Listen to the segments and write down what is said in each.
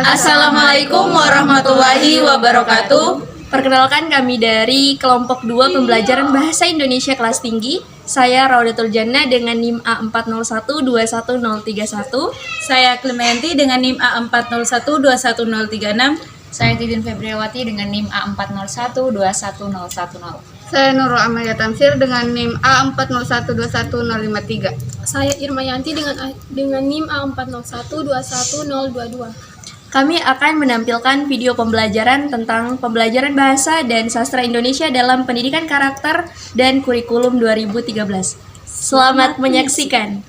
Assalamualaikum warahmatullahi wabarakatuh. Perkenalkan, kami dari kelompok 2 pembelajaran Bahasa Indonesia kelas tinggi. Saya Raudatul Jannah dengan NIM A40121031. Saya Clementi dengan NIM A40121036. Saya Titin Febriawati dengan NIM A40121010. Saya Nurul Amalia Tamsir dengan NIM A40121053. Saya Irmayanti dengan NIM A40121022. Kami akan menampilkan video pembelajaran tentang pembelajaran bahasa dan sastra Indonesia dalam pendidikan karakter dan kurikulum 2013. Selamat menyaksikan.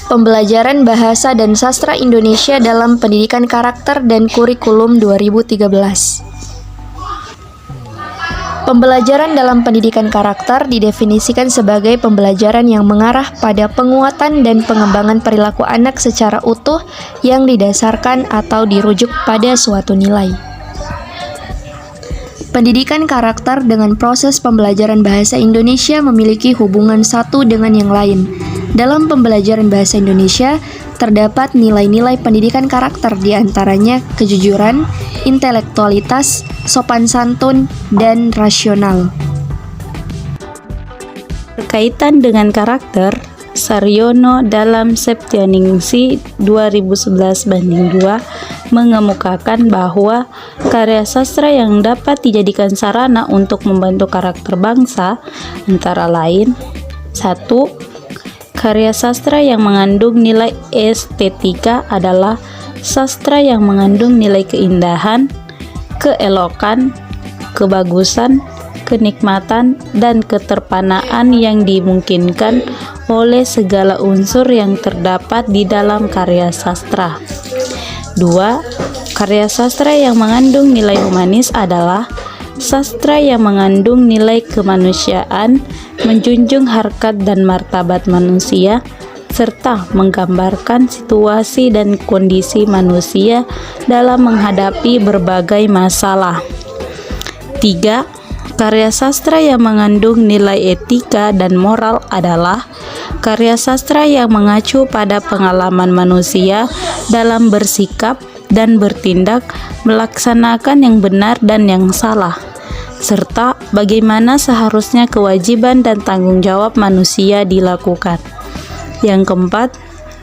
Pembelajaran bahasa dan sastra Indonesia dalam pendidikan karakter dan kurikulum 2013. Pembelajaran dalam pendidikan karakter didefinisikan sebagai pembelajaran yang mengarah pada penguatan dan pengembangan perilaku anak secara utuh yang didasarkan atau dirujuk pada suatu nilai. Pendidikan karakter dengan proses pembelajaran bahasa Indonesia memiliki hubungan satu dengan yang lain. Dalam pembelajaran bahasa Indonesia, terdapat nilai-nilai pendidikan karakter, diantaranya kejujuran, intelektualitas, sopan santun, dan rasional. Berkaitan dengan karakter, Saryono dalam Septianingsi 2011/2 mengemukakan bahwa karya sastra yang dapat dijadikan sarana untuk membentuk karakter bangsa antara lain: 1. Karya sastra yang mengandung nilai estetika adalah sastra yang mengandung nilai keindahan, keelokan, kebagusan, kenikmatan, dan keterpanaan yang dimungkinkan oleh segala unsur yang terdapat di dalam karya sastra. 2. Karya sastra yang mengandung nilai humanis adalah sastra yang mengandung nilai kemanusiaan, menjunjung harkat dan martabat manusia, serta menggambarkan situasi dan kondisi manusia dalam menghadapi berbagai masalah. 3. Karya sastra yang mengandung nilai etika dan moral adalah karya sastra yang mengacu pada pengalaman manusia dalam bersikap dan bertindak, melaksanakan yang benar dan yang salah, serta bagaimana seharusnya kewajiban dan tanggung jawab manusia dilakukan. Yang keempat,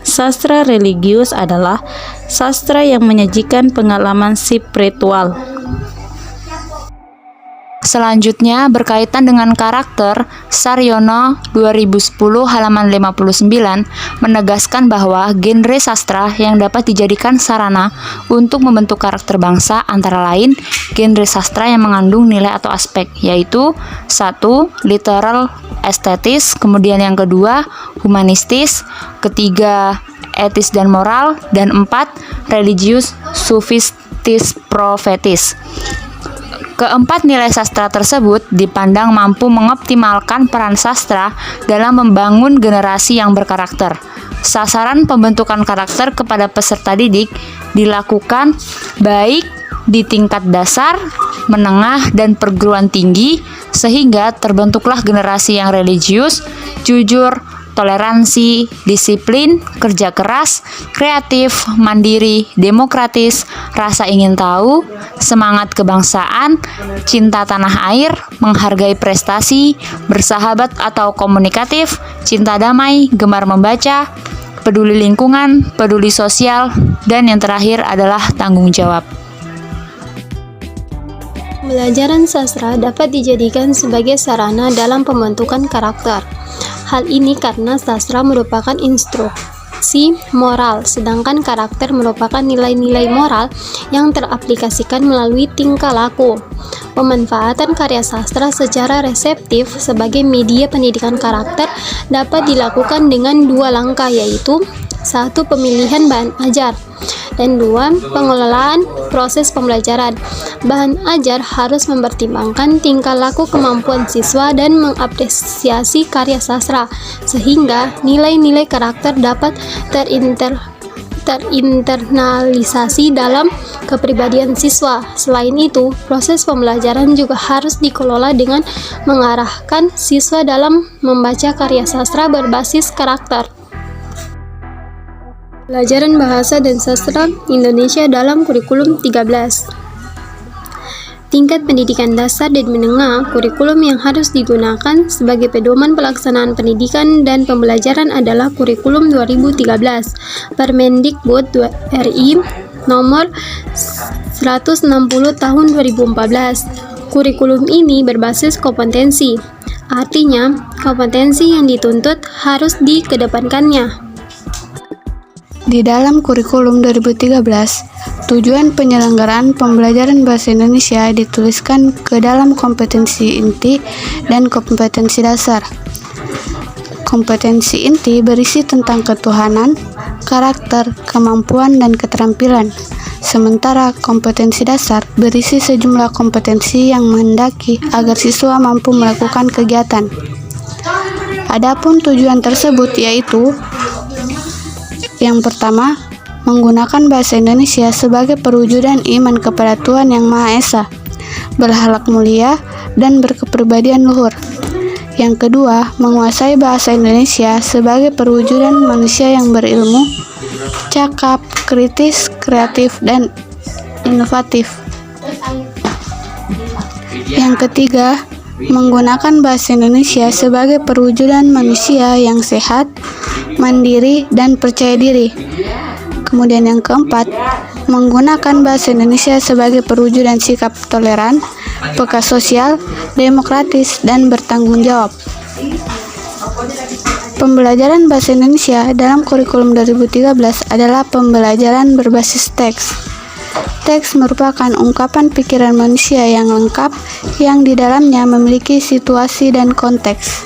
sastra religius adalah sastra yang menyajikan pengalaman spiritual. Selanjutnya, berkaitan dengan karakter, Saryono 2010 halaman 59 menegaskan bahwa genre sastra yang dapat dijadikan sarana untuk membentuk karakter bangsa antara lain genre sastra yang mengandung nilai atau aspek, yaitu 1. Literal estetis, kemudian yang kedua humanistis, ketiga etis dan moral, dan 4. religius sufistis profetis. Keempat nilai sastra tersebut dipandang mampu mengoptimalkan peran sastra dalam membangun generasi yang berkarakter. Sasaran pembentukan karakter kepada peserta didik dilakukan baik di tingkat dasar, menengah, dan perguruan tinggi, sehingga terbentuklah generasi yang religius, jujur, toleransi, disiplin, kerja keras, kreatif, mandiri, demokratis, rasa ingin tahu, semangat kebangsaan, cinta tanah air, menghargai prestasi, bersahabat atau komunikatif, cinta damai, gemar membaca, peduli lingkungan, peduli sosial, dan yang terakhir adalah tanggung jawab. Pembelajaran sastra dapat dijadikan sebagai sarana dalam pembentukan karakter. Hal ini karena sastra merupakan instruksi moral, sedangkan karakter merupakan nilai-nilai moral yang teraplikasikan melalui tingkah laku. Pemanfaatan karya sastra secara reseptif sebagai media pendidikan karakter dapat dilakukan dengan 2 langkah, yaitu 1. Pemilihan bahan ajar, dan 2. Pengelolaan proses pembelajaran. Bahan ajar harus mempertimbangkan tingkah laku kemampuan siswa dan mengapresiasi karya sastra, sehingga nilai-nilai karakter dapat terinternalisasi dalam kepribadian siswa. Selain itu, proses pembelajaran juga harus dikelola dengan mengarahkan siswa dalam membaca karya sastra berbasis karakter. Pelajaran Bahasa dan Sastra Indonesia dalam kurikulum 13. Tingkat pendidikan dasar dan menengah, kurikulum yang harus digunakan sebagai pedoman pelaksanaan pendidikan dan pembelajaran adalah kurikulum 2013, Permendikbud RI nomor 160 tahun 2014. Kurikulum ini berbasis kompetensi, artinya kompetensi yang dituntut harus dikedepankannya. Di dalam kurikulum 2013, tujuan penyelenggaraan pembelajaran bahasa Indonesia dituliskan ke dalam kompetensi inti dan kompetensi dasar. Kompetensi inti berisi tentang ketuhanan, karakter, kemampuan, dan keterampilan. Sementara kompetensi dasar berisi sejumlah kompetensi yang menghendaki agar siswa mampu melakukan kegiatan. Adapun tujuan tersebut yaitu: yang pertama, menggunakan bahasa Indonesia sebagai perwujudan iman kepada Tuhan Yang Maha Esa, berakhlak mulia, dan berkepribadian luhur. Yang kedua, menguasai bahasa Indonesia sebagai perwujudan manusia yang berilmu, cakap, kritis, kreatif, dan inovatif. Yang ketiga, menggunakan bahasa Indonesia sebagai perwujudan manusia yang sehat, mandiri, dan percaya diri. Kemudian yang keempat, menggunakan bahasa Indonesia sebagai perwujudan sikap toleran, peka sosial, demokratis, dan bertanggung jawab. Pembelajaran bahasa Indonesia dalam kurikulum 2013 adalah pembelajaran berbasis teks. Teks merupakan ungkapan pikiran manusia yang lengkap yang di dalamnya memiliki situasi dan konteks.